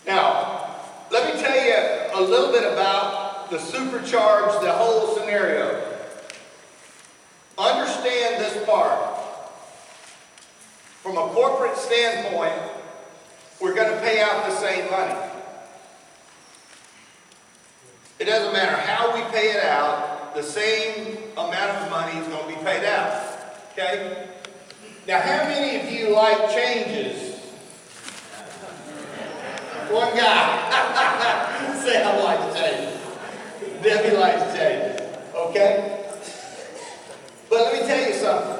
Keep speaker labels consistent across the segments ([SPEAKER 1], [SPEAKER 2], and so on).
[SPEAKER 1] Now, let me tell you a little bit about the supercharge, the whole scenario. Understand this part. From a corporate standpoint, we're going to pay out the same money. It doesn't matter how we pay it out, the same amount of money is going to be paid out. Okay? Now, how many of you like changes? One guy. Say I like changes. Debbie likes changes. Okay? But let me tell you something.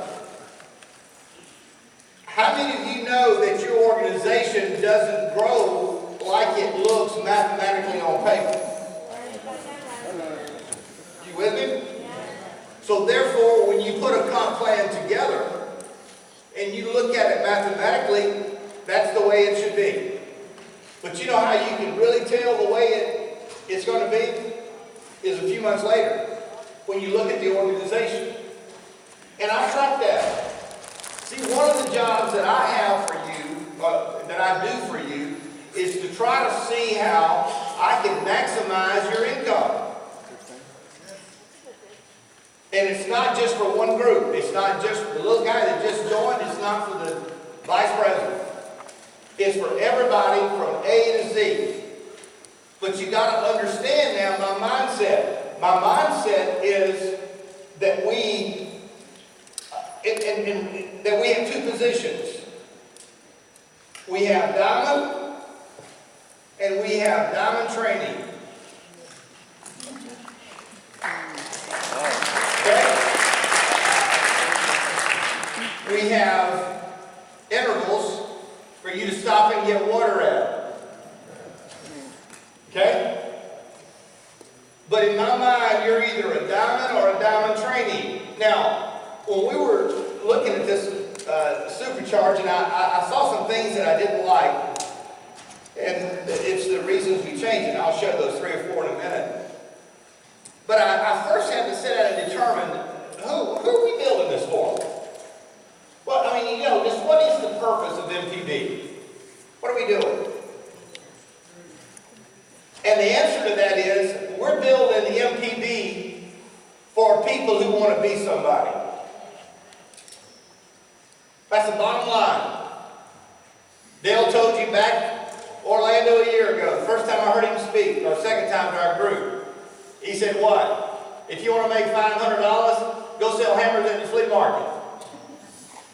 [SPEAKER 1] How many of you know that your organization doesn't grow like it looks mathematically on paper? You with me? So therefore, when you put a comp plan together and you look at it mathematically, that's the way it should be. But you know how you can really tell the way it's going to be? Is a few months later, when you look at the organization. And I track that. See, one of the jobs that I have for you, that I do for you, is to try to see how I can maximize your income. And it's not just for one group. It's not just the little guy that just joined. It's not for the vice president. It's for everybody from A to Z. But you got to understand now my mindset. My mindset is that we have two positions. We have diamond and we have diamond training. Okay? We have intervals for you to stop and get water at. Okay? But in my mind, you're either a diamond or a diamond trainee. Now, when we were looking at this supercharge, and I saw some things that I didn't like, and it's the reasons we changed it. I'll show those 3 or 4 in a minute. But I first had to sit down and determine who are we building this for? Well, I mean, just what is the purpose of MPB? What are we doing? And the answer to that is, we're building the MPB for people who want to be somebody. That's the bottom line. Dale told you back Orlando a year ago, the first time I heard him speak, or second time to our group, he said what? If you want to make $500, go sell hammers at the flea market.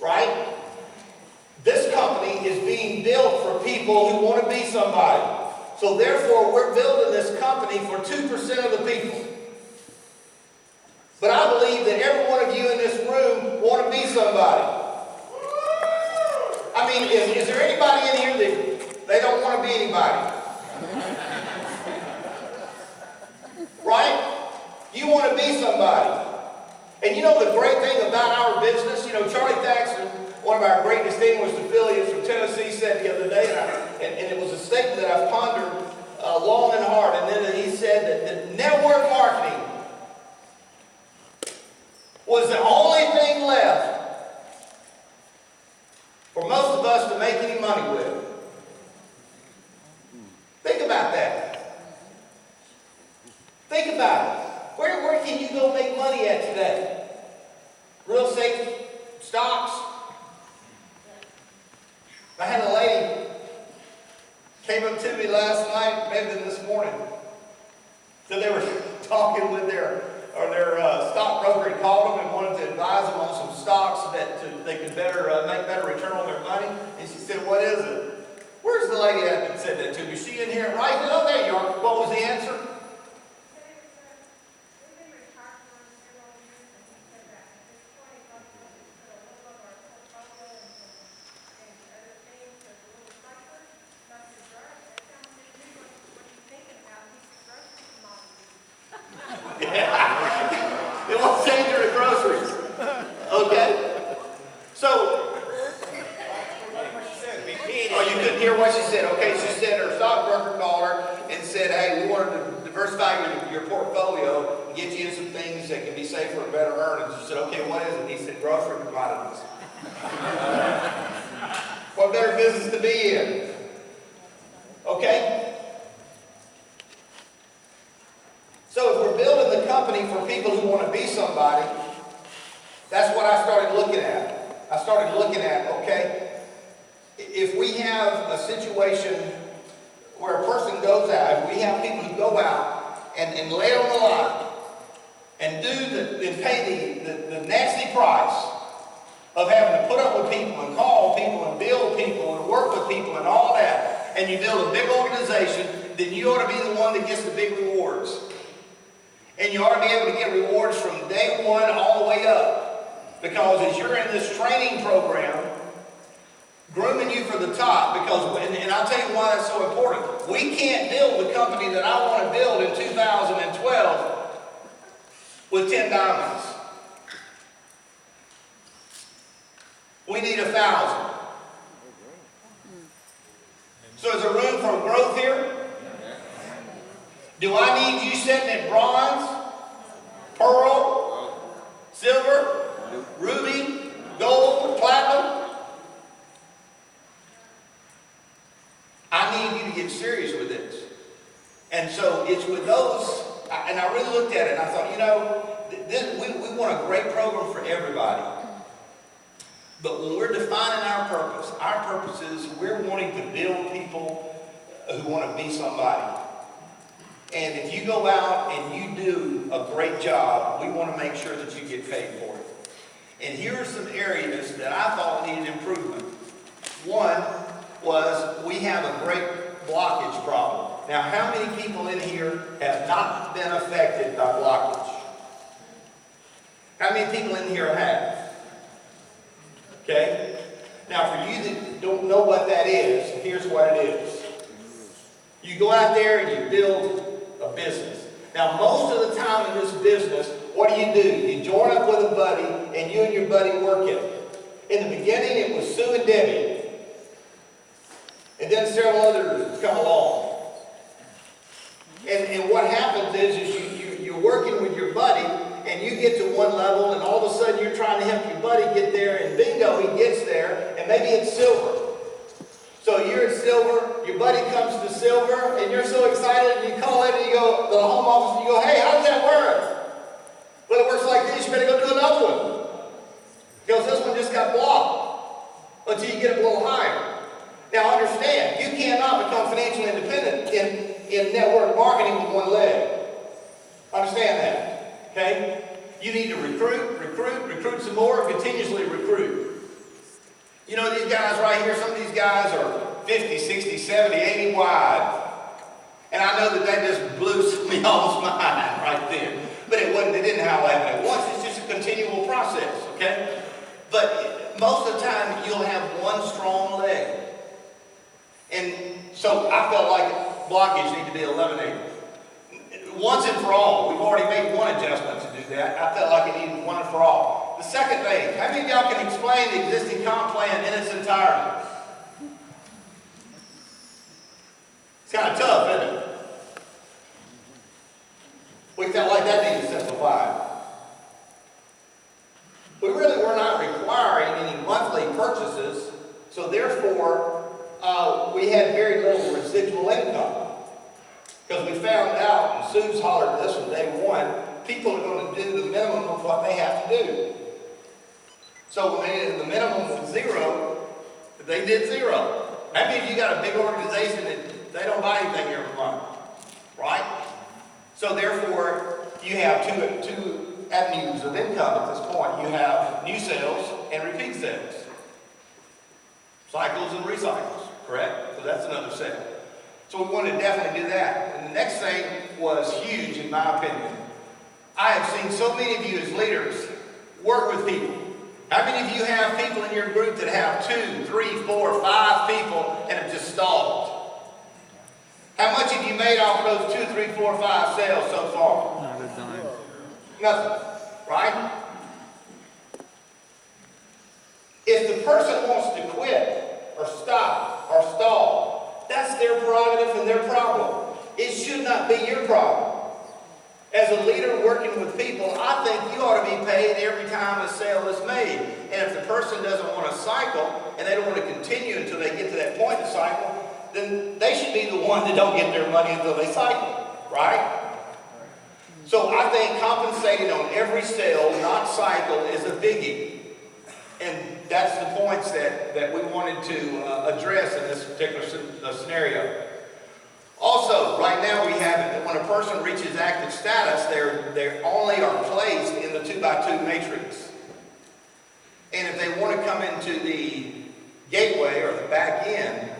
[SPEAKER 1] Right? This company is being built for people who want to be somebody. So therefore, we're building this company for 2% of the people. But I believe that every one of you in this room want to be somebody. I mean, is there anybody in here that they don't want to be anybody? Right? You want to be somebody. And you know the great thing about our business? Charlie Thaxton, one of our great distinguished affiliates from Tennessee, said the other day, and it was a statement that I've pondered long and hard, and then he said that network marketing was the only thing left for most of us to make any money with. Think about that. Think about it. Where can you go make money at today? Real estate, stocks. I had a lady came up to me last night, maybe this morning. So they were talking with their stockbroker had called them and wanted to advise them on some stocks that they could make better return on their money. And she said, "What is it?" Where's the lady that said that to me? Is she in here? Right? Oh, there you are. What was the answer? It won't change your groceries. Okay? So, you couldn't hear what she said. Okay, she said her stockbroker called her and said, "Hey, we wanted to diversify your portfolio and get you in some things that can be safer and better earnings." She said, "Okay, what is it?" He said, "Grocery commodities." What better business to be in? Okay? company for people who want to be somebody, that's what I started looking at. I started looking at, okay, if we have a situation where a person goes out, if we have people who go out and lay it on the line and pay the nasty price of having to put up with people and call people and build people and work with people and all that, and you build a big organization, then you ought to be the one that gets the big rewards. And you ought to be able to get rewards from day one all the way up. Because as you're in this training program, grooming you for the top, because, and I'll tell you why that's so important. We can't build the company that I want to build in 2012 with 10 diamonds. We need 1,000. So is there room for growth here? Do I need you sitting at bronze, pearl, silver, ruby, gold, platinum? I need you to get serious with this. And so it's with those, and I really looked at it and I thought, you know, we want a great program for everybody. But when we're defining our purpose is we're wanting to build people who want to be somebody. And if you go out and you do a great job, we want to make sure that you get paid for it. And here are some areas that I thought needed improvement. One was we have a great blockage problem. Now, how many people in here have not been affected by blockage? How many people in here have? Okay? Now, for you that don't know what that is, here's what it is. You go out there and you build a business. Now, most of the time in this business, what do? You join up with a buddy and you and your buddy work it. In the beginning, it was Sue and Debbie. And then several others come along. And what happens is you're working with your buddy and you get to one level and all of a sudden you're trying to help your buddy get there and bingo, he gets there and maybe it's silver. So you're at silver, your buddy comes to silver and you're so excited and you call in and you go to the home office and you go, hey, how does that work? Well, it works like this, you better go do another one. Because this one just got blocked until you get it a little higher. Now understand, you cannot become financially independent in network marketing with one leg. Understand that, okay? You need to recruit some more, continuously recruit. You know these guys right here, some of these guys are 50, 60, 70, 80 wide. And I know that just blew some of y'all's mind right then. But it didn't happen at once, it's just a continual process, okay? But most of the time, you'll have one strong leg. And so I felt like blockage needed to be eliminated. Once and for all. We've already made one adjustment to do that. I felt like it needed one and for all. The second thing, how many of y'all can explain the existing comp plan in its entirety? It's kind of tough, isn't it? We felt like that needed simplified. We really were not requiring any monthly purchases, so therefore we had very little residual income. Because we found out, and Sue's hollered this from day one, people are going to do the minimum of what they have to do. So when the minimum was zero, they did zero. That means you got a big organization that they don't buy anything every month, right? So therefore, you have two avenues of income at this point. You have new sales and repeat sales. Cycles and recycles, correct? So that's another sale. So we wanted to definitely do that. And the next thing was huge in my opinion. I have seen so many of you as leaders work with people. How many of you have people in your group that have 2, 3, 4, 5 people and have just stalled? How much have you made off of those 2, 3, 4, 5 sales so far?
[SPEAKER 2] Not a dime.
[SPEAKER 1] Nothing, right? If the person wants to quit or stop or stall, that's their prerogative and their problem. It should not be your problem. As a leader working with people, I think you ought to be paid every time a sale is made. And if the person doesn't want to cycle and they don't want to continue until they get to that point in the cycle, then they should be the one that don't get their money until they cycle, right? So I think compensating on every sale, not cycle, is a biggie. And that's the points that we wanted to address in this particular scenario. Also, right now we have it that when a person reaches active status, they only are placed in the 2x2 matrix. And if they want to come into the gateway or the back end,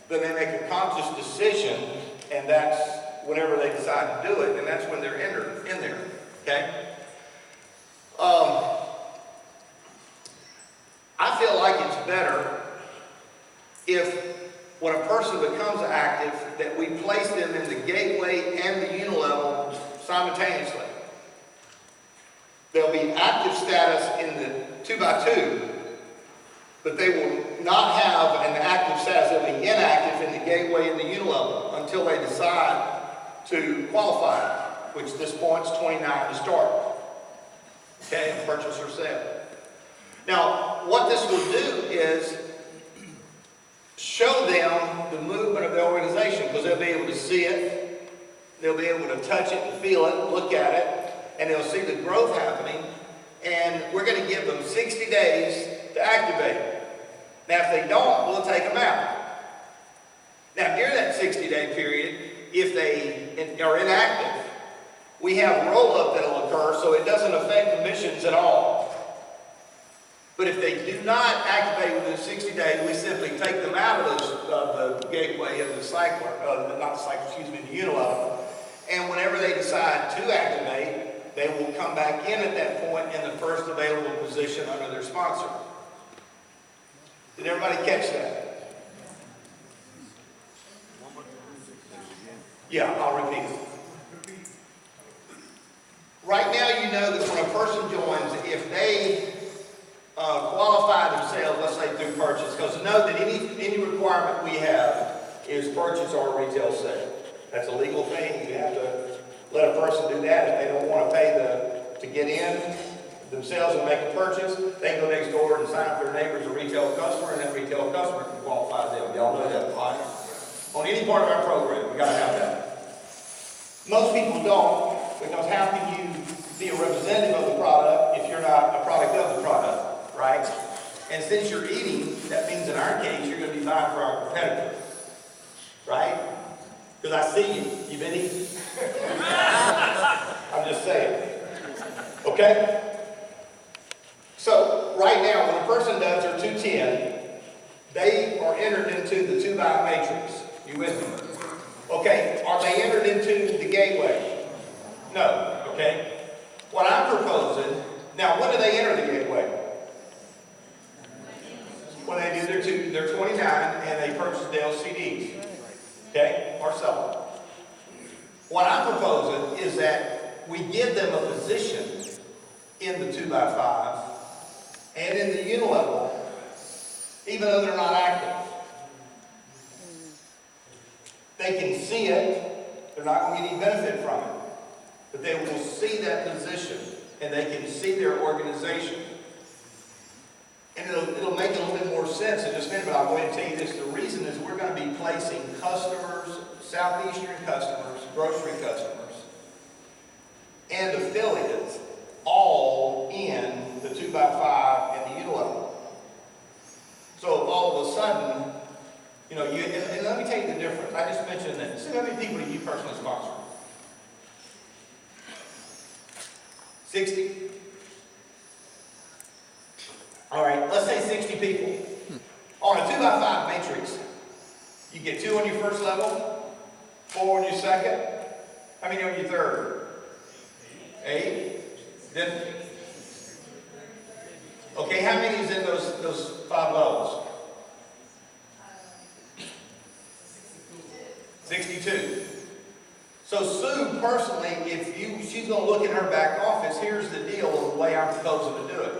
[SPEAKER 1] then they make a conscious decision, and that's whenever they decide to do it, and that's when they're in there. Okay? I feel like it's better if when a person becomes active that we place them in the gateway and the unilevel simultaneously. They'll be active status in the 2x2, but they will not have an active status. They'll be inactive in the gateway and the unilevel until they decide to qualify, which at this point is 29 to start. Okay, purchase or sale. Now, what this will do is show them the movement of the organization, because they'll be able to see it, they'll be able to touch it and feel it, look at it, and they'll see the growth happening. And we're going to give them 60 days to activate. Now, if they don't, we'll take them out. Now, during that 60-day period, if they are inactive, we have roll-up that will occur, so it doesn't affect commissions at all. But if they do not activate within 60 days, we simply take them out of the gateway of the cycler, the unilevel. And whenever they decide to activate, they will come back in at that point in the first available position under their sponsor. Did everybody catch that? Yeah, I'll repeat it. Right now, you know that when a person joins, if they qualify themselves, let's say through purchase, because know that any requirement we have is purchase or retail sale. That's a legal thing. You have to let a person do that. If they don't want to pay to get in themselves and make a purchase, they can go next door and sign up their neighbor as a retail customer, and that retail customer can qualify them. Y'all know that, right? On any part of our program, we got to have that. Most people don't, because how can you be a representative of the product if you're not a product of the product, right? And since you're eating, that means in our case, you're going to be buying for our competitor, right? Because I see you. You've been eating. I'm just saying. Okay? So, right now, when a person does their 210, they are entered into the 2x matrix. You with me? Okay, are they entered into the gateway? No. Okay? What I'm proposing, now when do they enter the gateway? When they do their 29 and they purchase the LCDs. Okay? Or sell them. What I'm proposing is that we give them a position in the 2x5 and in the unilevel, even though they're not active. They can see it, they're not going to get any benefit from it, but they will see that position and they can see their organization. And it'll make a little bit more sense in just a minute, but I'll go ahead and tell you this. The reason is we're going to be placing customers, Southeastern customers, grocery customers, and affiliates all in the 2x5 and the unilevel. So if all of a sudden, you know, and let me tell you the difference. I just mentioned that. See how many people do you personally sponsor? 60? All right, let's say 60 people. On a 2x5 matrix, you get 2 on your first level, 4 on your second. How many on your third? 8? Then, okay, how many is in those 5 levels? 62. So Sue, personally, she's going to look in her back office, here's the deal of the way I'm proposing to do it.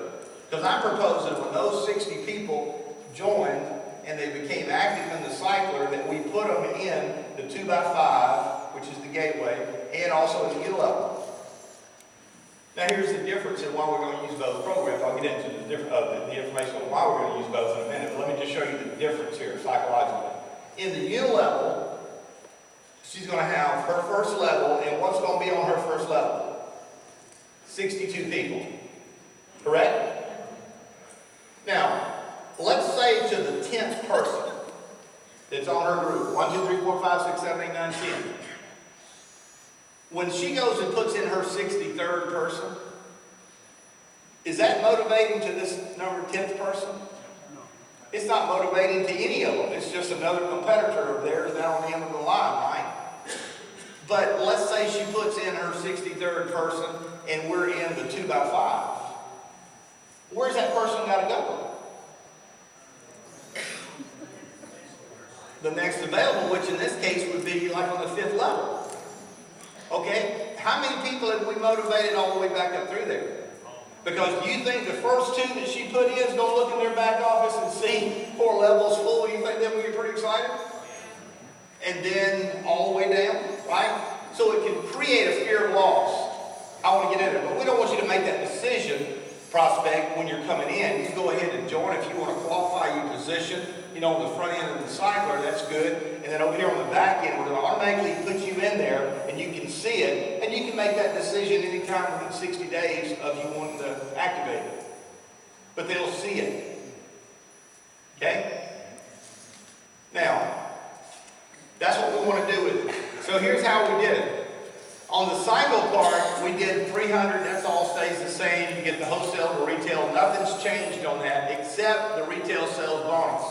[SPEAKER 1] Because I'm proposing when those 60 people joined and they became active in the cycler, that we put them in the 2x5, which is the gateway, and also in the unilevel. Now here's the difference in why we're going to use both programs. I'll get into the information on why we're going to use both in a minute, but let me just show you the difference here psychologically. In the unilevel, she's going to have her her first level, and what's going to be on her first level? 62 people. Correct? Now, let's say to the 10th person that's on her group, 1, 2, 3, 4, 5, 6, 7, 8, 9, 10. When she goes and puts in her 63rd person, is that motivating to this number 10th person? It's not motivating to any of them. It's just another competitor of theirs down on the end of the line, right? But let's say she puts in her 63rd person and we're in the 2 by 5. Where's that person got to go? The next available, which in this case would be like on the 5th level. Okay? How many people have we motivated all the way back up through there? Because you think the first 2 that she put in is going to look in their back office and see 4 levels full, you think that would be pretty excited? And then all the way down, right? So it can create a fear of loss. I want to get in it, but we don't want you to make that decision, prospect, when you're coming in. You go ahead and join if you want to qualify your position. You know, on the front end of the cycler, that's good. And then over here on the back end, we're going to automatically put you in there, and you can see it, and you can make that decision anytime within 60 days of you wanting to activate it. But they'll see it. Okay? Now, that's what we want to do with it. So here's how we did it. On the cycle part, we did 300. That's all stays the same. You get the wholesale to retail. Nothing's changed on that except the retail sales bonus.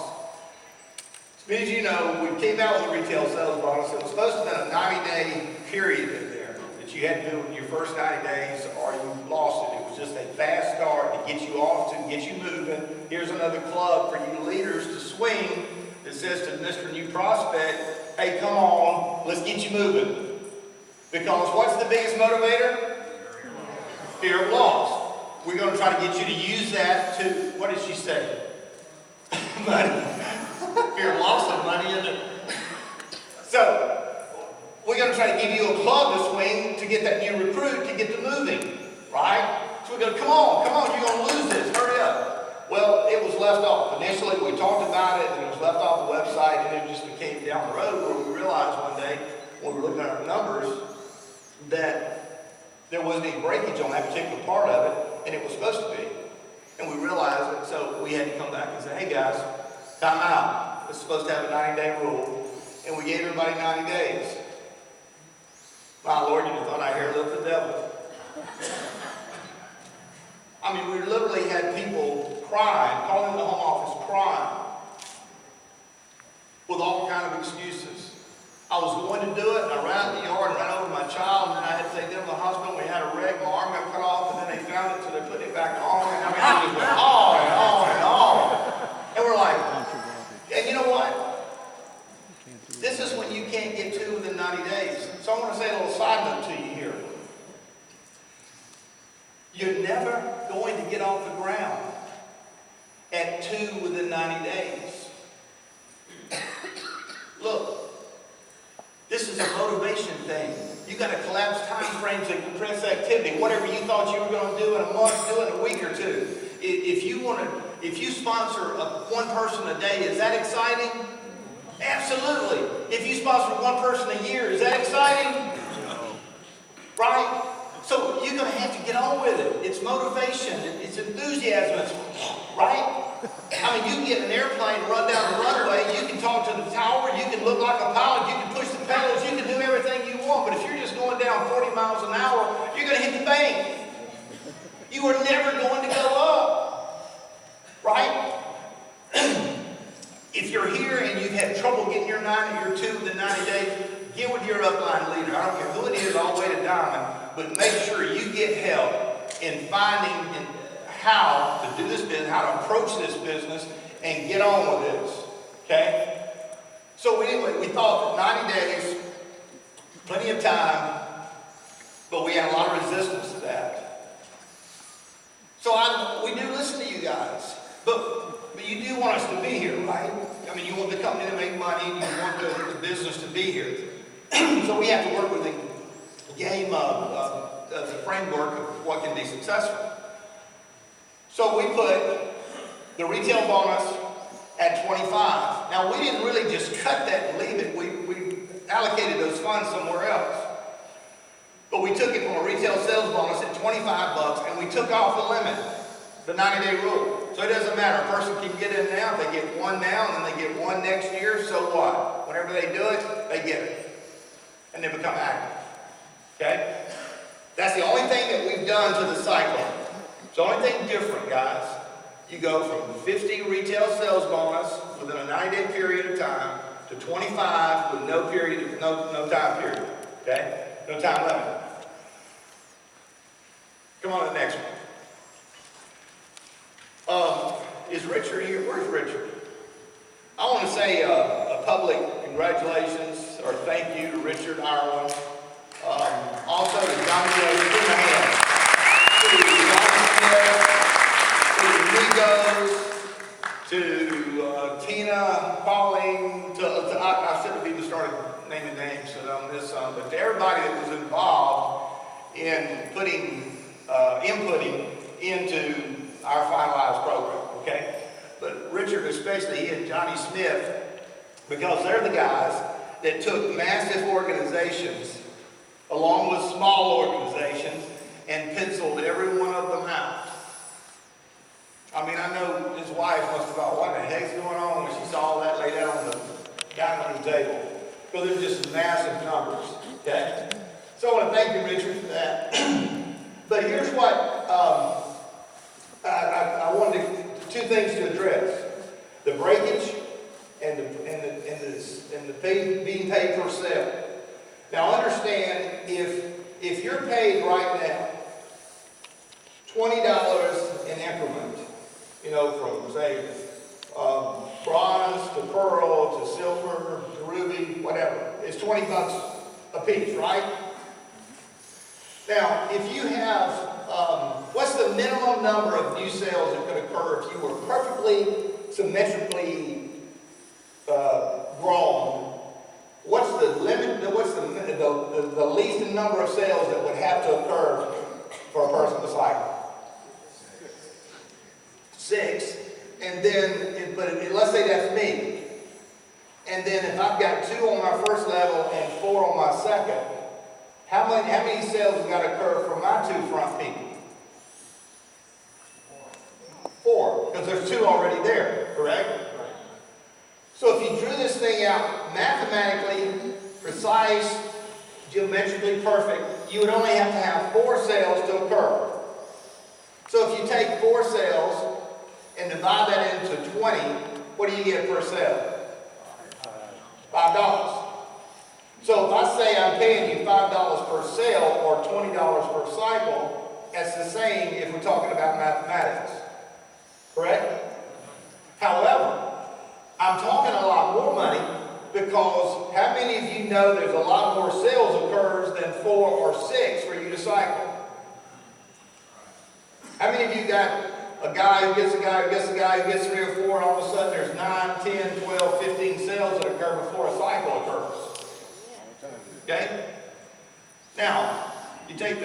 [SPEAKER 1] As many as you know, we came out with a retail sales bonus. It was supposed to have been a 90-day period in there that you had to do in your first 90 days or you lost it. It was just a fast start to get you off, to get you moving. Here's another club for you leaders to swing that says to Mr. New Prospect, hey, come on, let's get you moving. Because what's the biggest motivator? Fear of loss. We're going to try to get you to use that to, what did she say? Money. Fear of loss of money, isn't it? So, we're going to try to give you a club to swing to get that new recruit to get them moving. Right? So we're going to, come on, you're going to lose this, hurry up. Well, it was left off. Initially, we talked about it, and it was left off the website, and it just became down the road where we realized one day, when we were looking at our numbers, that there wasn't any breakage on that particular part of it, and it was supposed to be. And we realized it, so we had to come back and say, hey guys, time out. It's supposed to have a 90-day rule, and we gave everybody 90 days. My Lord, you thought I hair lift the devil. I mean, we literally had people crying, calling the home office crying, with all kind of excuses. I was going to do it, and I ran out in the yard and ran over my child, and then I had to take them to the hospital. We had a wreck, my arm got cut off, and then they found it, so they put it back on. And I mean, I just went on and on and on. And we're like, and you know what? This is when you can't get 2 within 90 days. So I want to say a little side note to you here. You're never going to get off the ground at 2 within 90 days. Look. This is a motivation thing. You got to collapse time frames and compress activity. Whatever you thought you were going to do in a month, do it in a week or 2. If you sponsor one person a day, is that exciting? Absolutely. If you sponsor one person a year, is that exciting? Right? So you're going to have to get on with it. It's motivation. It's enthusiasm. It's, right? I mean, you can get in an airplane, run down the runway, you can talk to the tower, you can look like a pilot, you can push the pedals, you can do everything you want, but if you're just going down 40 miles an hour, you're going to hit the bank. You are never going to go up. Right? If you're here and you've had trouble getting your 2 within 90 days, get with your upline leader. I don't care who it is, all the way to Diamond, but make sure you get help in finding how to do this business, how to approach this business, and get on with this. Okay? So anyway, we thought that 90 days, plenty of time, but we had a lot of resistance to that. So we do listen to you guys, but you do want us to be here, right? I mean, you want the company to make money, you want the business to be here. So we have to work with the game of the framework of what can be successful. So we put the retail bonus at 25. Now, we didn't really just cut that and leave it. We allocated those funds somewhere else. But we took it from a retail sales bonus at 25 bucks and we took off the limit, the 90-day rule. So it doesn't matter. A person can get in now, they get one now, and then they get one next year, so what? Whenever they do it, they get it. And they become active. Okay? That's the only thing that we've done to the cycle. It's the only thing different, guys. You go from 50 retail sales bonus within a 90-day period of time to 25 with no time period. Okay? No time limit. Come on to the next one. Is Richard here? Where's Richard? I want to say a public congratulations or thank you to Richard Ireland. Also to John Joe, to my hands. To John Smith, to the Amigos, to Tina, Pauline, I shouldn't have even started naming names so that I miss some, but to everybody that was involved in inputting into our finalized program, okay? But Richard especially, he and Johnny Smith, because they're the guys that took massive organizations along with small organizations and penciled every one of them out. I mean, I know his wife must have thought, what the heck's going on when she saw all that laid out on the dining room table. Because they're just massive numbers, okay? So I want to thank you, Richard, for that. But here's what I wanted two things to address: the breakage and the being paid per sale. Now understand, if you're paid right now $20 in increment, you know, from say bronze to pearl to silver to ruby, whatever, it's 20 bucks a piece, right? Now, if you have, what's the minimum number of new sales that could occur if you were perfectly symmetrically grown? What's the limit? What's the least number of sales that would have to occur for a person to cycle? 6. And then, but let's say that's me. And then if I've got 2 on my first level and 4 on my second, how many sales have got to occur for my 2 front people? 4, because there's 2 already there, correct? So if you drew this thing out mathematically, precise, geometrically perfect, you would only have to have 4 sales to occur. So if you take 4 sales and divide that into 20, what do you get per sale? $5. So if I say I'm paying you $5 per sale or $20 per cycle, that's the same if we're talking about mathematics. Correct? However, I'm talking a lot more money because how many of you know there's a lot more sales occurs than 4 or 6 for you to cycle? How many of you got a guy who gets a guy who gets a guy who gets 3 or 4 and all of a sudden there's 9, 10, 12, 15 sales that occur before a cycle occurs? Okay? Now, you take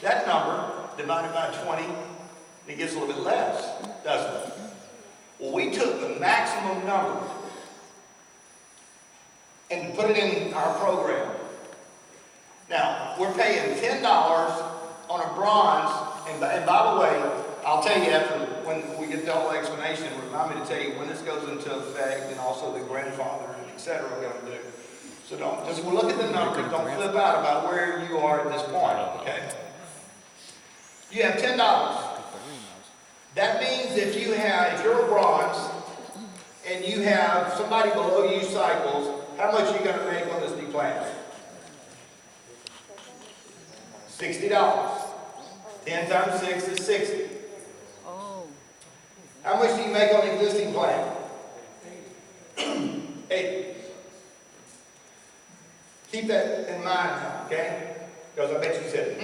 [SPEAKER 1] that number divided by 20, and it gets a little bit less, doesn't it? Well, we took the maximum number and put it in our program. Now, we're paying $10 on a bronze, and by the way, I'll tell you after, when we get the whole explanation, remind me to tell you when this goes into effect and also the grandfather and et cetera we're going to do. So don't, just look at the numbers, don't flip out about where you are at this point, okay? You have $10. That means if you're a bronze and you have somebody below you cycles, how much are you going to make on this new plan? $60. 10 times 6 is 60. Oh. How much do you make on the existing plan? 80. Keep that in mind now, okay? Because I bet you said,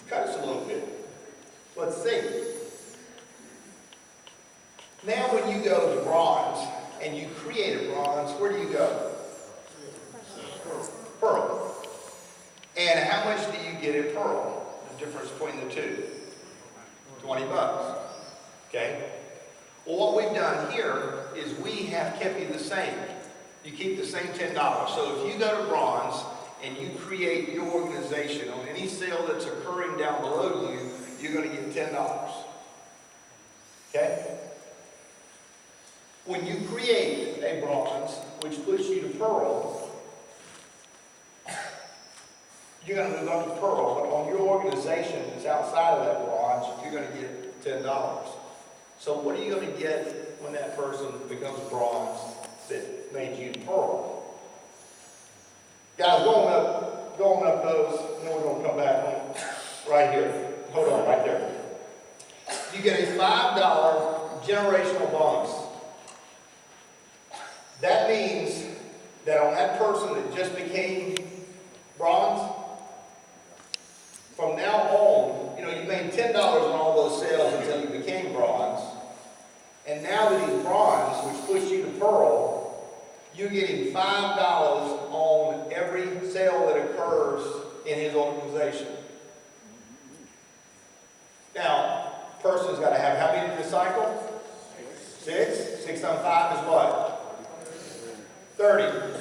[SPEAKER 1] cut us a little bit. Let's see. Now when you go to bronze and you create a bronze, where do you go? Pearl. And how much do you get in pearl? The difference between the two? 20 bucks. Okay? Well, what we've done here is we have kept you the same. You keep the same $10. So if you go to bronze and you create your organization on any sale that's occurring down below you, you're going to get $10. Okay? When you create a bronze, which puts you to pearl, you're going to move up to pearl, but on your organization that's outside of that bronze, you're going to get $10. So what are you going to get when that person becomes bronze that made you pearl? Guys, going up those, and then we're going to come back on right here. Hold on, right there. You get a $5 generational bonus. That means that on that person that just became bronze, from now on, you made $10 on all those sales until you became bronze. And now that he's bronze, which puts you to pearl, you're getting $5 on every sale that occurs in his organization. Now, person's got to have how many in the cycle? 6. 6 times 5 is what? 30.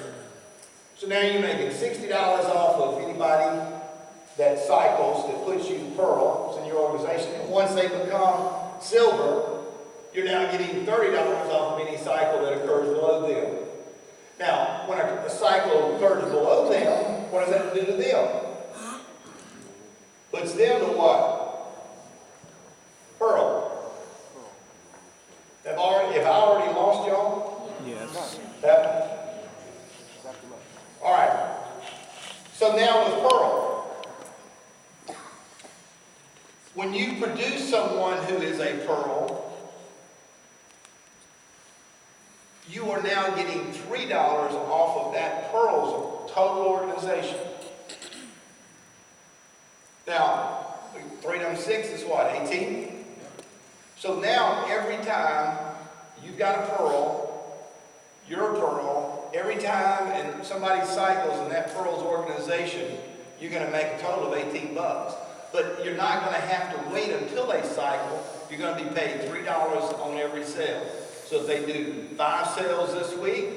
[SPEAKER 1] So now you're making $60 off of anybody that cycles, that puts you to pearl, it's in your organization. And once they become silver, you're now getting $30 off of any cycle that occurs below them. Now, when a cycle occurs below them, what does that do to them? Puts them to what? Pearl. Have I already lost y'all?
[SPEAKER 2] Yes.
[SPEAKER 1] All right. So now with pearl, when you produce someone who is a pearl, you are now getting $3 off of that pearl's total organization. Now, 3 times 6 is what, 18? So now every time you've got a pearl, you're a pearl, every time and somebody cycles in that pearl's organization, you're going to make a total of $18. But you're not going to have to wait until they cycle. You're going to be paid $3 on every sale. So if they do 5 sales this week,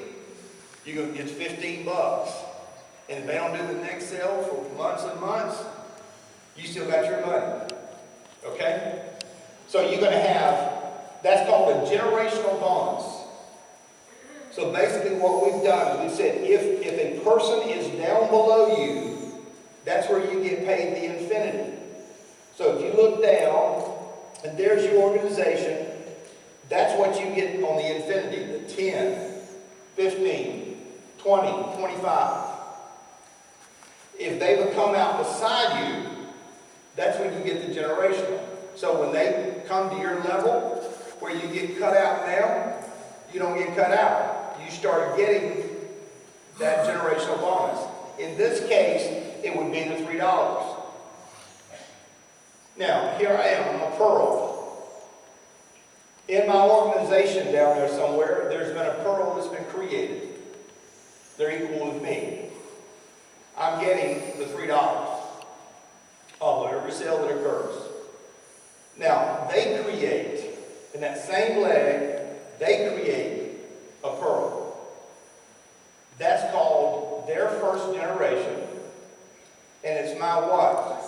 [SPEAKER 1] you're going to get $15. And if they don't do the next sale for months and months, you still got your money. Okay? So you're going to have, that's called a generational bonus. So basically what we've done is we said if a person is down below you, that's where you get paid the infinity. So if you look down, and there's your organization, that's what you get on the infinity, the 10, 15, 20, 25. If they become out beside you, that's when you get the generational. So when they come to your level, where you get cut out now, you don't get cut out. You start getting that generational bonus. In this case, it would be the $3. Now, here I am, I'm a pearl. In my organization down there somewhere, there's been a pearl that's been created. They're equal with me. I'm getting the $3 off of every sale that occurs. Now, they create, in that same leg, they create a pearl. That's called their first generation. And it's my what?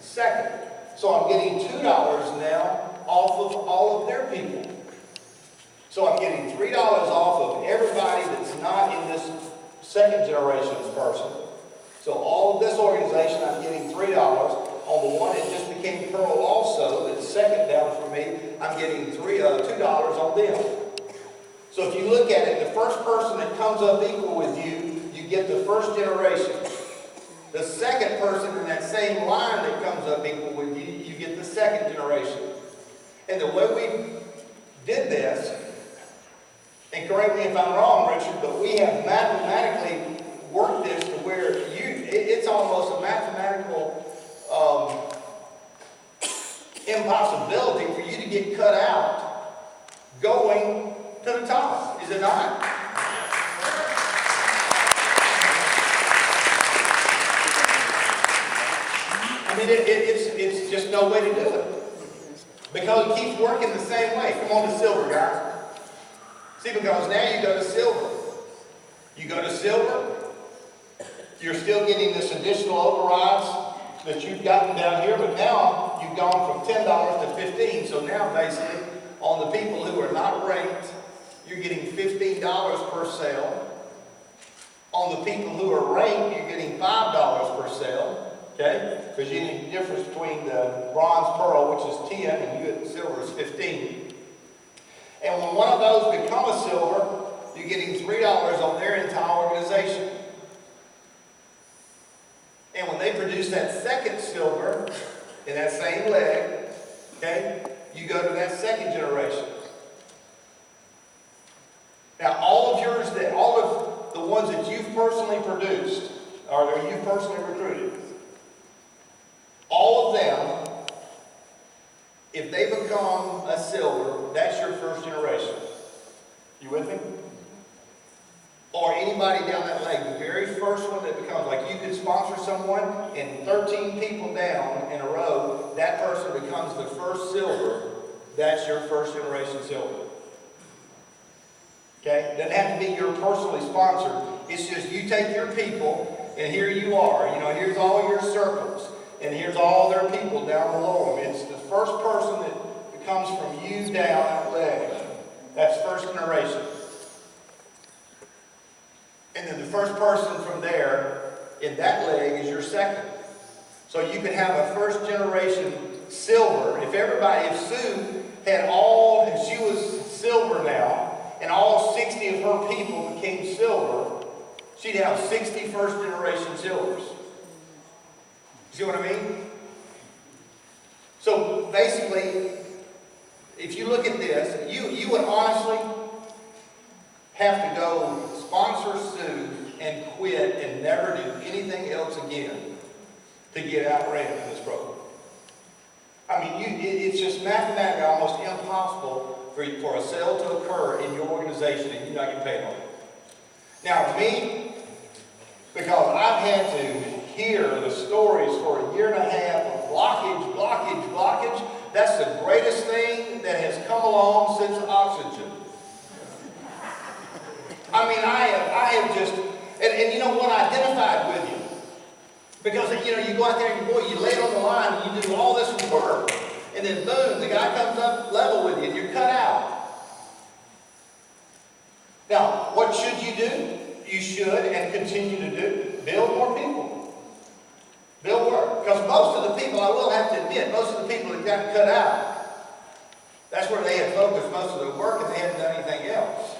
[SPEAKER 1] Second. So I'm getting $2 now off of all of their people. So I'm getting $3 off of everybody that's not in this second generation's person. So all of this organization, I'm getting $3. On the one that just became pearl also, that's second down for me, I'm getting $2 on them. So if you look at it, the first person that comes up equal with you, you get the first generation. The second person in that same line that comes up equal with you, you get the second generation. And the way we did this, and correct me if I'm wrong, Richard, but we have mathematically worked this to where it's almost a mathematical impossibility for you to get cut out going to the top. Is it not? I mean, it's just no way to do it. Because it keeps working the same way. Come on to silver, guys. See, because now you go to silver. You go to silver, you're still getting this additional overrides that you've gotten down here, but now you've gone from $10 to $15. So now basically on the people who are not ranked, you're getting $15 per sale. On the people who are ranked, you're getting $5 per sale. Okay? Because you need the difference between the bronze pearl, which is 10, and you get silver is 15. And when one of those become a silver, you're getting $3 on their entire organization. And when they produce that second silver in that same leg, okay, you go to that second generation. Now, all of the ones that you've personally produced, or that you've personally recruited, all of them, if they become a silver, that's your first generation. You with me? Or anybody down that leg, the very first one that becomes, like you could sponsor someone and 13 people down in a row, that person becomes the first silver, that's your first generation silver. Okay? It doesn't have to be your personally sponsored. It's just you take your people and here you are. You know, here's all your circles and here's all their people down below them. It's the first person that comes from you down that leg. That's first generation. And then the first person from there in that leg is your second. So you can have a first generation silver. If Sue had all, if she was silver now, and all 60 of her people became silver, she'd have 60 first generation silvers. See what I mean? So basically, if you look at this, you would honestly have to go sponsor Sue and quit and never do anything else again to get outran in this program. I mean, it's just mathematically almost impossible for a sale to occur in your organization and you're not getting paid on it. Now, me, because I've had to hear the stories for a year and a half of blockage, that's the greatest thing that has come along since oxygen. I mean, I have just, and you know what, I identified with you. Because, you know, you go out there and boy, you lay it on the line and you do all this work. And then boom, the guy comes up level with you and you're cut out. Now, what should you do? You should and continue to do, build more people. Build work. Because most of the people, I will have to admit, most of the people that got cut out, that's where they had focused most of the work and they hadn't done anything else.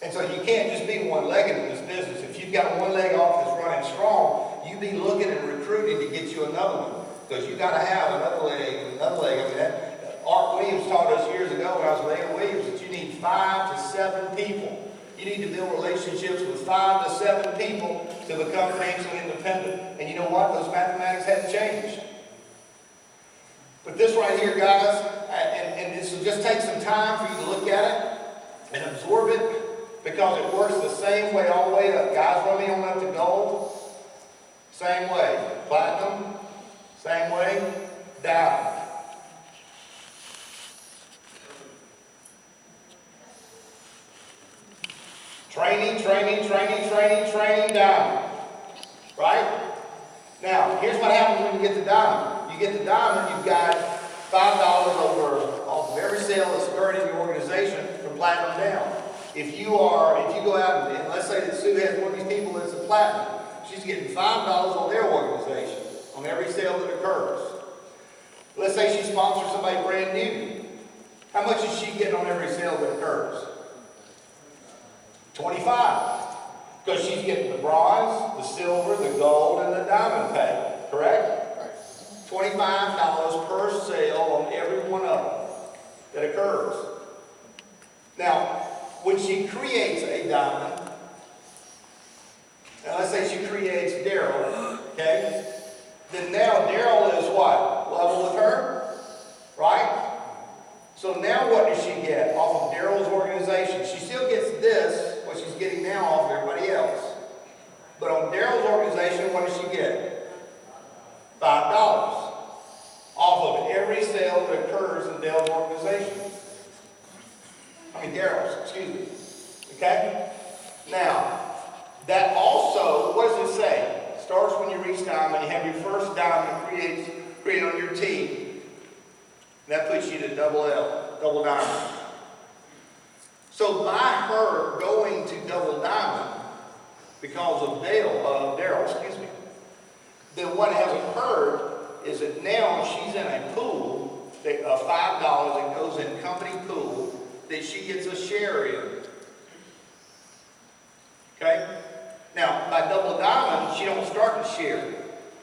[SPEAKER 1] And so you can't just be one-legged in this business. If you've got one leg off that's running strong, you be looking and recruiting to get you another one. Because you've got to have another leg and another leg. I mean, Art Williams taught us years ago when I was with Aaron Williams that you need 5 to 7 people. You need to build relationships with 5 to 7 people to become financially independent. And you know what? Those mathematics hadn't changed. But this right here, guys, and this will just take some time for you to look at it and absorb it. Because it works the same way all the way up. Guys, run me on up to gold. Same way. Platinum. Same way. Diamond. Training, diamond. Right? Now, here's what happens when you get the diamond. You get the diamond, you've got $5 off of every sale that's occurred in your organization from platinum down. If you go out and let's say that Sue has one of these people that's a platinum, she's getting $5 on their organization, on every sale that occurs. Let's say she sponsors somebody brand new. How much is she getting on every sale that occurs? 25. Because she's getting the bronze, the silver, the gold, and the diamond pay. Correct? $25 per sale on every one of them that occurs. Now, when she creates a diamond, and let's say she creates Daryl, okay? Then now Daryl is what? Level with her, right? So now what does she get off of Daryl's organization? She still gets this, what she's getting now off of everybody else. But on Daryl's organization, what does she get? $5 off of every sale that occurs in Daryl's organization. Daryl's, excuse me. Okay? each diamond. You have your first diamond created on your team. That puts you to double L, double diamond. So by her going to double diamond, because of Daryl, then what has occurred is that now she's in a pool of $5 that goes in company pool that she gets a share in. Okay? Now, by double diamond, she don't start to share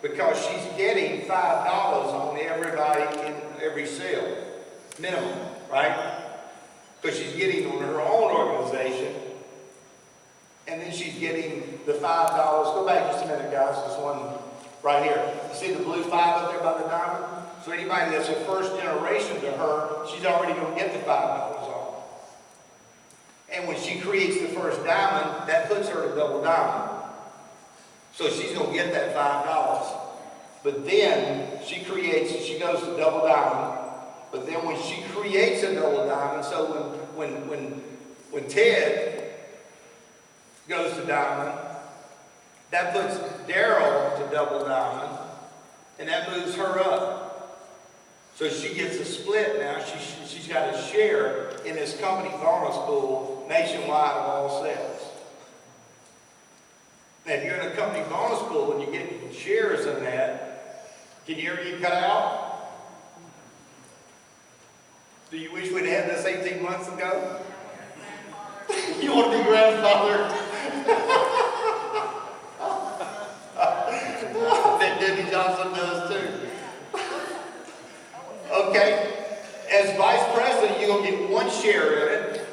[SPEAKER 1] because she's getting $5 on everybody in every sale, minimum, right? Because she's getting on her own organization, and then she's getting the $5. Go back just a minute, guys. This one right here. You see the blue 5 up there by the diamond? So anybody that's a first generation to her, she's already going to get the $5 on. And when she creates the first diamond, that puts her to double diamond. So she's going to get that $5. But then she goes to double diamond. But then when she creates a double diamond, so when Ted goes to diamond, that puts Daryl to double diamond, and that moves her up. So she gets a split now. She's got a share in this company bonus pool nationwide of all sales. Now, if you're in a company bonus pool and you're getting shares in that, can you ever get cut out? Do you wish we'd had this 18 months ago? You want to be grandfather? I bet Debbie Johnson does too. Okay. As vice president, you're going to get 1 share in it.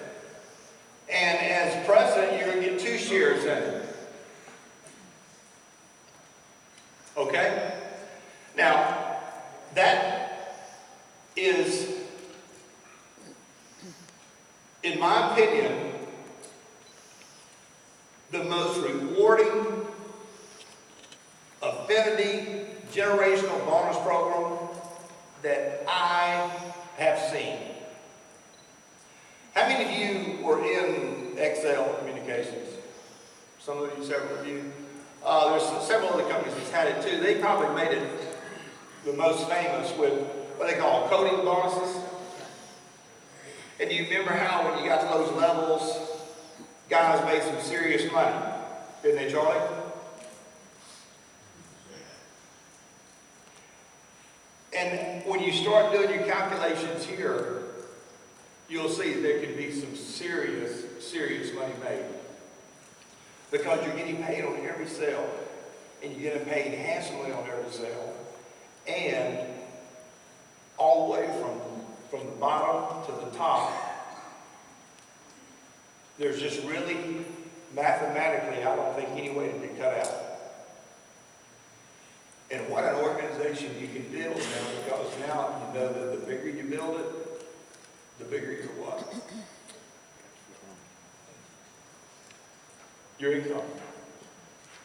[SPEAKER 1] And as president, you're going to get 2 shares in it. Okay? Now, that is, in my opinion, the most rewarding affinity generational bonus program that I have seen. How many of you were in Excel Communications? Some of you, several of you. There's several other companies that's had it too. They probably made it the most famous with what they call coding bonuses. And do you remember how when you got to those levels, guys made some serious money? Didn't they, Charlie? And when you start doing your calculations here, you'll see there can be some serious money made. Because you're getting paid on every sale, and you're getting paid handsomely on every sale, and all the way from the bottom to the top, there's just really, mathematically, I don't think any way to be cut out. And what an organization you can build now, because now you know that the bigger you build it, the bigger your what? Your income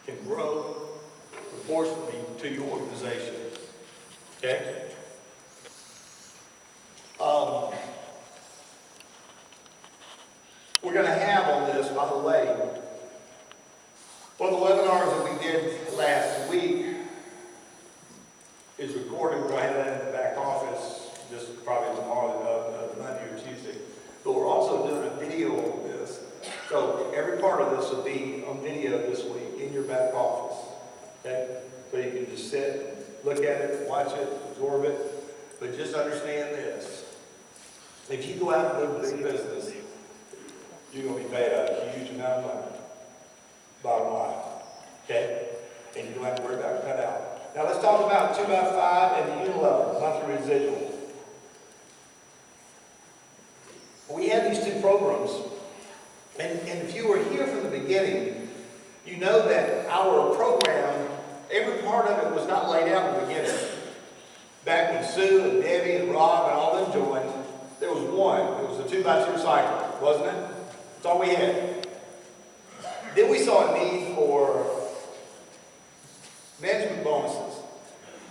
[SPEAKER 1] can grow proportionally to your organization. Okay? We're going to have on this, by the way, one of the webinars that we did last week is recorded. We're going to have that in the back office just probably tomorrow, Monday or Tuesday. But we're also doing a video of this. So every part of this will be on video this week in your back office. Okay? So you can just sit, look at it, watch it, absorb it. But just understand this. If you go out and live a big business, you're going to be paid a huge amount of money. Bottom line. Okay? And you don't have to worry about cut out. Now let's talk about 2x5 and the unilevel, monthly residual. We had these two programs. And if you were here from the beginning, you know that our program, every part of it was not laid out in the beginning. Back when Sue and Debbie and Rob and all them joined, there was one. It was a 2x2 cycle, wasn't it? That's all we had. Then we saw a need for management bonuses.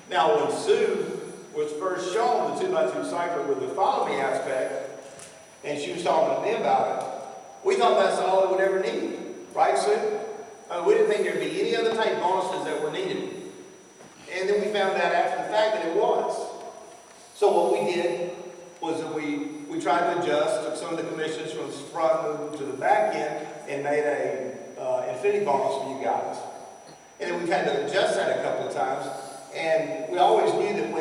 [SPEAKER 1] Now, when Sue was first shown the 2x2 cycle with the follow me aspect, and she was talking to me about it, we thought that's all it would ever need. Right, Sue? We didn't think there'd be any other type bonuses that were needed. found out after the fact that it was. So what we did was that we tried to adjust, took some of the commissions from the front, moved them to the back end, and made a infinity bonus for you guys. And then we've had to adjust that a couple of times. And we always knew that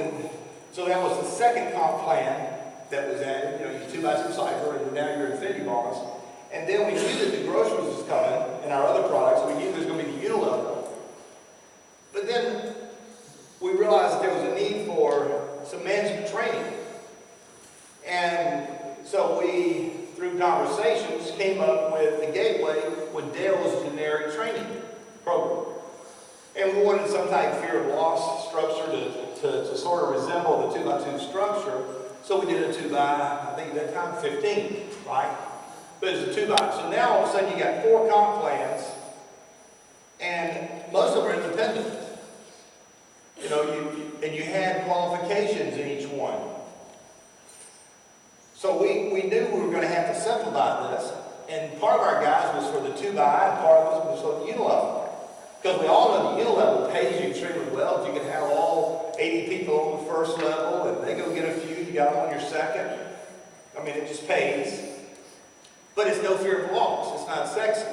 [SPEAKER 1] so that was the second comp plan that was added, your 2x2 cipher, and now your infinity bonus. And then we knew that the groceries was coming, and our other products, we knew there was going to be the unilevel. But then we realized that there was a need for some management training. And so we, through conversations, came up with the gateway with Dale's generic training program. And we wanted some type of fear of loss structure to sort of resemble the 2x2 structure. So we did a 2x, I think at that time, 15, right? But it's a 2x. So now all of a sudden you got 4 comp plans, and most of them are independent. And you had qualifications in each one. So we knew we were going to have to simplify this, and part of our guys was for the 2x, and part of us was for the unilevel. Because we all know the unilevel pays you extremely well. If you can have all 80 people on the first level, and they go get a few, you got them on your second. I mean, it just pays. But it's no fear of loss. It's not sexy.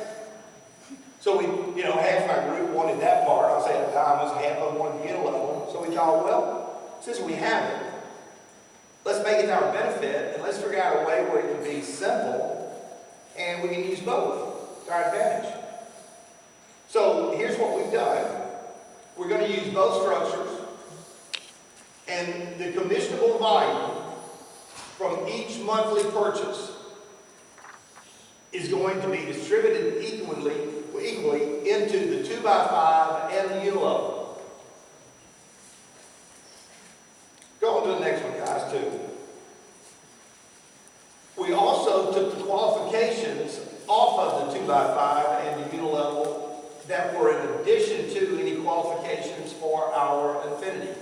[SPEAKER 1] So we, half our group wanted that part. I'll say at times, half of them wanted the unilevel. So we thought, well, since we have it, let's make it to our benefit, and let's figure out a way where it can be simple, and we can use both to our advantage. So here's what we've done. We're going to use both structures, and the commissionable volume from each monthly purchase is going to be distributed equally into the 2x5 and the unilevel. Go on to the next one, guys, too. We also took the qualifications off of the 2x5 and the unilevel that were in addition to any qualifications for our infinity.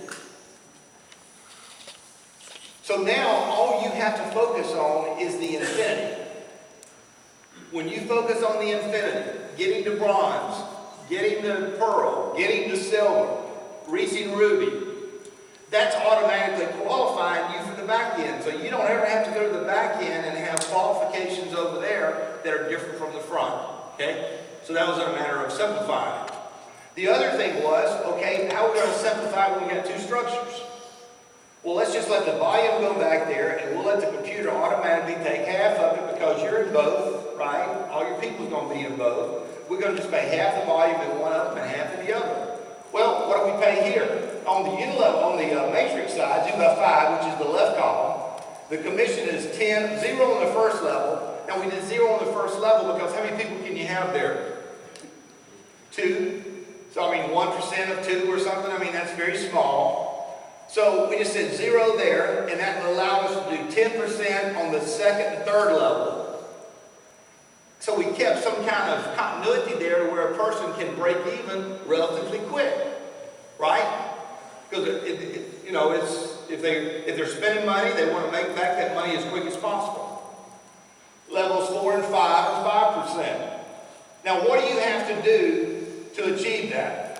[SPEAKER 1] So now all you have to focus on is the infinity. When you focus on the infinity, getting to bronze, getting to pearl, getting to silver, reaching ruby, that's automatically qualifying you for the back end. So you don't ever have to go to the back end and have qualifications over there that are different from the front. Okay? So that was a matter of simplifying. The other thing was, okay, how are we going to simplify when we got 2 structures? Well, let's just let the volume go back there, and we'll let the computer automatically take half of it because you're in both, right? All your people's going to be in both. We're going to just pay half the volume in one of them and half in the other. Well, what do we pay here? On the unilevel, on the matrix side, 2x5, which is the left column, the commission is 10, 0 on the first level. Now we did 0 on the first level because how many people can you have there? 2. So I mean 1% of 2 or something. I mean that's very small. So we just said 0 there, and that will allow us to do 10% on the second and third level. So we kept some kind of continuity there to where a person can break even relatively quick, right? Because if they're spending money, they want to make back that money as quick as possible. Levels 4 and 5 are 5%. Now, what do you have to do to achieve that?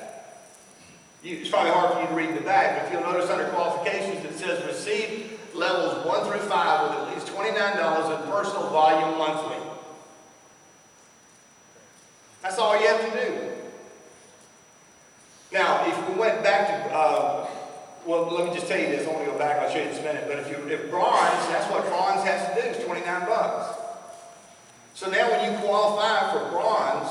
[SPEAKER 1] It's probably hard for you to read in the back, but if you'll notice under qualifications, it says receive levels 1 through 5 with at least $29 in personal volume monthly. That's all you have to do. Now, if we went back to, well, let me just tell you this. I want to go back. I'll show you this in a minute. But if bronze, that's what bronze has to do. Is $29. So now, when you qualify for bronze,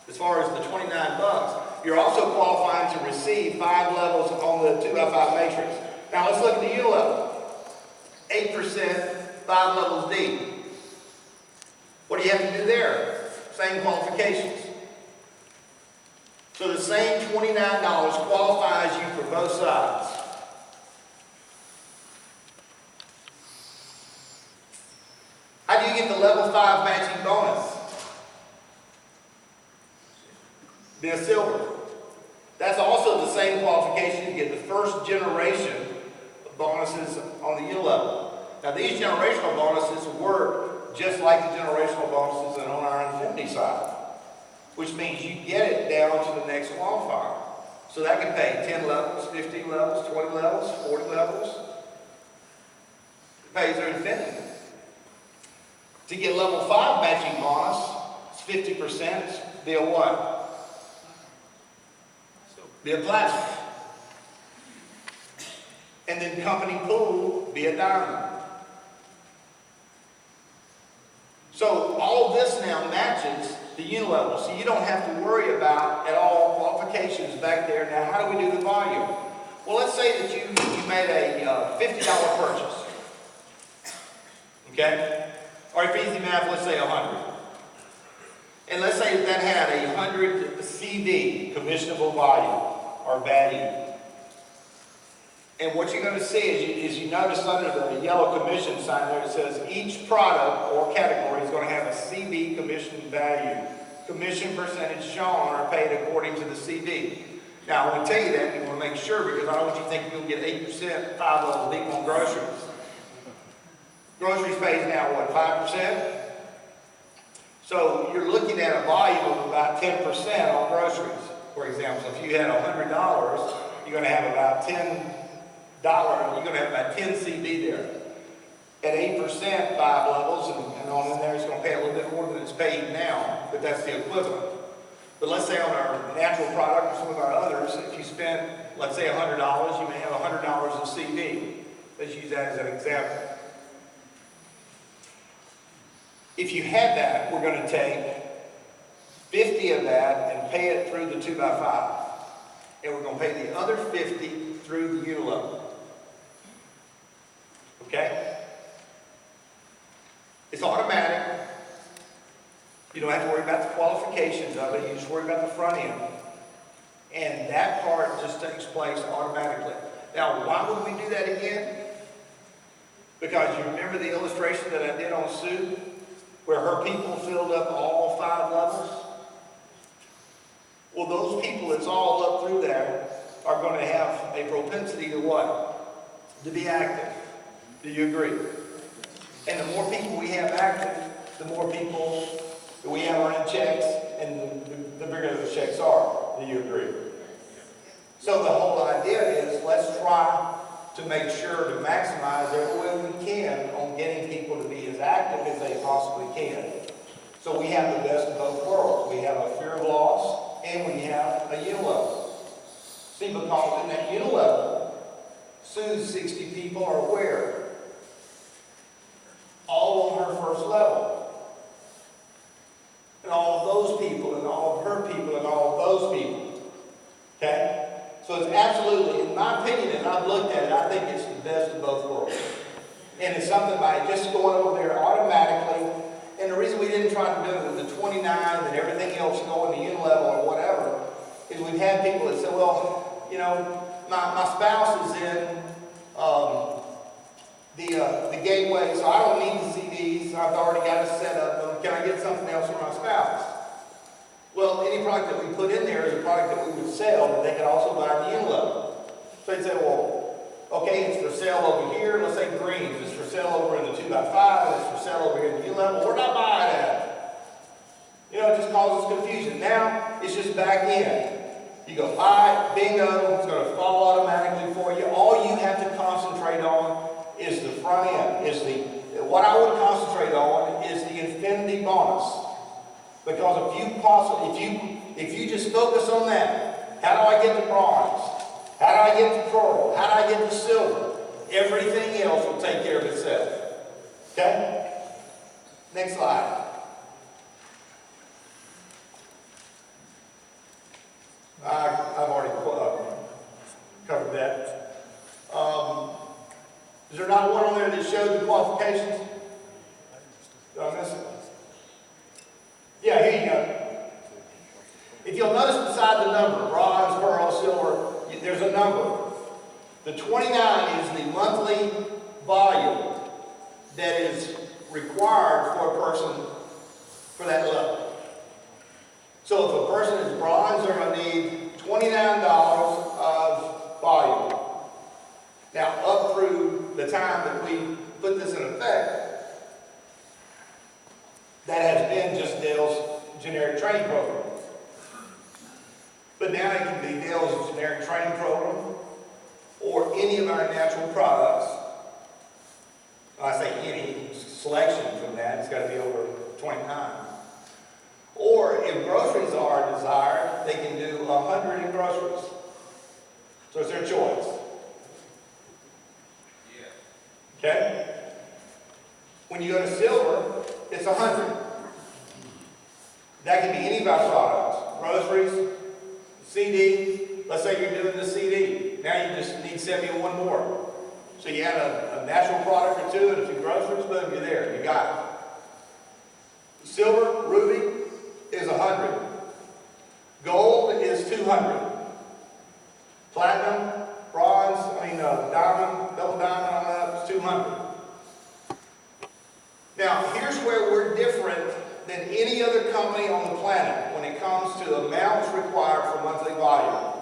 [SPEAKER 1] as far as the $29, you're also qualifying to receive 5 levels on the 2x5 matrix. Now, let's look at the U level. 8%, 5 levels deep. What do you have to do there? Same qualifications. So the same $29 qualifies you for both sides. How do you get the level 5 matching bonus? Be a silver. That's also the same qualification to get the first generation of bonuses on the U level. Now these generational bonuses work just like the generational bonuses on our infinity side, which means you get it down to the next qualifier. So that can pay 10 levels, 15 levels, 20 levels, 40 levels. It pays their infinity. To get level 5 matching bonus, it's 50%. Be a what? Be a platinum. And then company pool, be a diamond. So all this now matches the unilevel. So you don't have to worry about at all qualifications back there. Now, how do we do the volume? Well, let's say that you made a $50 purchase. Okay? Or if easy math, let's say 100. And let's say that had a 100 CD, commissionable volume or value. And what you're going to see is you notice under the yellow commission sign there, it says each product or category is going to have a CB commission value. Commission percentage shown are paid according to the CB. Now, I want to tell you that, you want to make sure, because I don't want you to think you're going to get 8%, 5 levels deep on groceries. Groceries pays now, what, 5%? So you're looking at a volume of about 10% on groceries, for example. So if you had $100, you're going to have about $10, you're going to have about 10 CB there. At 8%, 5 levels, and on in there, it's going to pay a little bit more than it's paid now, but that's the equivalent. But let's say on our natural product or some of our others, if you spend, let's say $100, you may have $100 in CB. Let's use that as an example. If you had that, we're going to take 50 of that and pay it through the 2x5. And we're going to pay the other 50 through the unilevel. Okay? It's automatic. You don't have to worry about the qualifications of it. You just worry about the front end. And that part just takes place automatically. Now, why would we do that again? Because you remember the illustration that I did on Sue, where her people filled up all 5 levels? Well, those people that's all up through there are going to have a propensity to what? To be active. Do you agree? And the more people we have active, the more people that we have running checks, and the bigger the checks are. Do you agree? So the whole idea is, let's try to make sure to maximize every way we can on getting people to be as active as they possibly can. So we have the best of both worlds. We have a fear of loss, and we have a unilevel. See, because in that unilevel, Sue's 60 people are where? All on her first level. And all of those people, and all of her people, and all of those people. Okay? So it's absolutely, in my opinion, and I've looked at it, I think it's the best of both worlds. And it's something by just going over there automatically. And the reason we didn't try to do it with the 29 and everything else going to unilevel or whatever, is we've had people that say, well, you know, my spouse is in the gateway, so I don't need the CDs. I've already got a set of them. Can I get something else for my spouse? Well, any product that we put in there is a product that we would sell that they could also buy in the unilevel. So they'd say, well, okay, it's for sale over here. Let's say greens. It's for sale over in the 2x5. It's for sale over here in the unilevel. We're not buying that. You know, it just causes confusion. Now, it's just back in. You go, all right, bingo. It's going to fall automatically for you. All you have to concentrate on is the front end. What I would concentrate on is the infinity bonus. Because if you just focus on that, how do I get the bronze? How do I get the pearl? How do I get the silver? Everything else will take care of itself. Okay? Next slide. I've already covered that. Is there not one on there that showed the qualifications? Did I miss it? Yeah, here you go. If you'll notice beside the number, bronze, pearl, silver, there's a number. The 29 is the monthly volume that is required for a person for that level. So if a person is bronze, they're going to need $29 of volume. Now, up through the time that we put this in effect, that has been just Dale's generic training program. But But now it can be Dale's generic training program or any of our natural products. When I say any, selection from that, it's got to be over 29. Or if groceries are desired, they can do 100 in groceries. So it's their choice. Okay? When you go to silver, it's 100. That can be any of our products. Groceries, CD. Let's say you're doing the CD. Now you just need 71 more. So you add a natural product or two and a few groceries, boom, you're there. You got it. Silver, ruby, is 100. Gold is 200. Platinum, bronze, diamond, double diamond on that is 200. Now, here's where we're different than any other company on the planet when it comes to amounts required for monthly volume.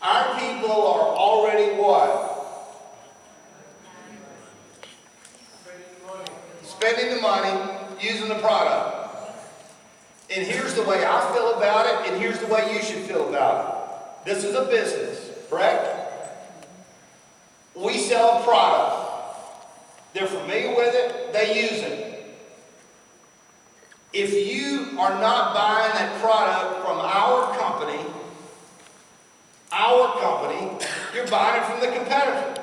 [SPEAKER 1] Our people are already what? Spending the money, using the product. And here's the way I feel about it, and here's the way you should feel about it. This is a business, correct? We sell a product. They're familiar with it, they use it. If you are not buying that product from our company, you're buying it from the competitor.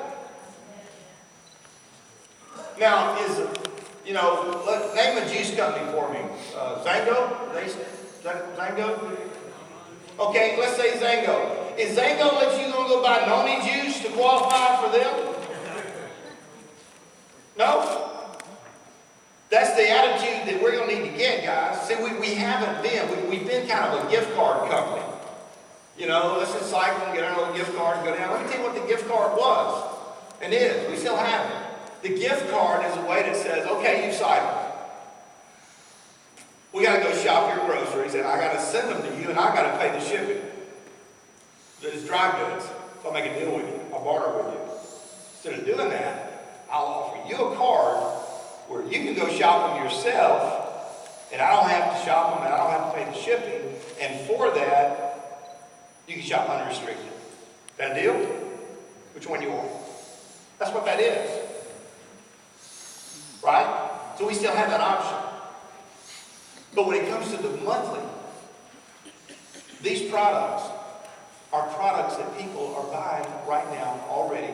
[SPEAKER 1] Now, name a juice company for me. Zango? Zango? Okay, let's say Zango. Is Zango let you go buy noni juice to qualify for them? No? That's the attitude that we're going to need to get, guys. See, we haven't been. We've been kind of a gift card company. Let's just cycle and get our little gift card and go down. Let me tell you what the gift card was. And is. We still have it. The gift card is a way that says, okay, you cycle. We got to go shop your groceries, and I got to send them to you, and I got to pay the shipping. It's dry goods. So I'll make a deal with you. I'll barter with you. Instead of doing that, I'll offer you a card where you can go shop them yourself, and I don't have to shop them, and I don't have to pay the shipping. And for that, you can shop unrestricted. That a deal? Which one you want? That's what that is. Right? So we still have that option. But when it comes to the monthly, these products are products that people are buying right now already.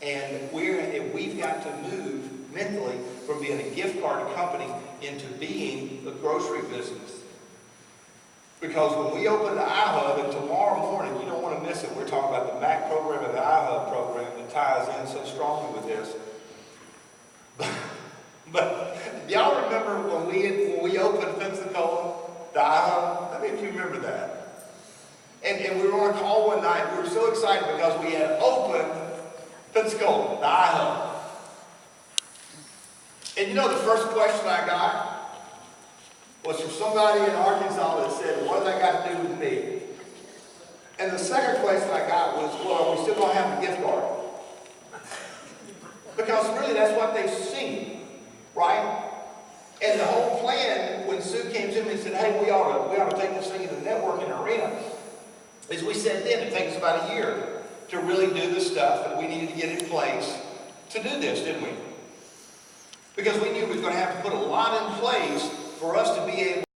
[SPEAKER 1] And we've got to move mentally from being a gift card company into being a grocery business. Because when we open the iHub, and tomorrow morning, you don't want to miss it, we're talking about the MAC program and the iHub program that ties in so strongly with this. But y'all remember when we opened Pensacola, the iHub? I mean, if you remember that. And we were on a call one night. We were so excited because we had opened Pensacola, the iHub. And the first question I got was from somebody in Arkansas that said, what does that got to do with me? And the second question I got was, well, are we still going to have the gift card? Because really that's what they've seen, right? And the whole plan, when Sue came to me and said, hey, we ought to take this thing in the networking arena, is we said then it takes about a year to really do the stuff that we needed to get in place to do this, didn't we? Because we knew we were going to have to put a lot in place for us to be able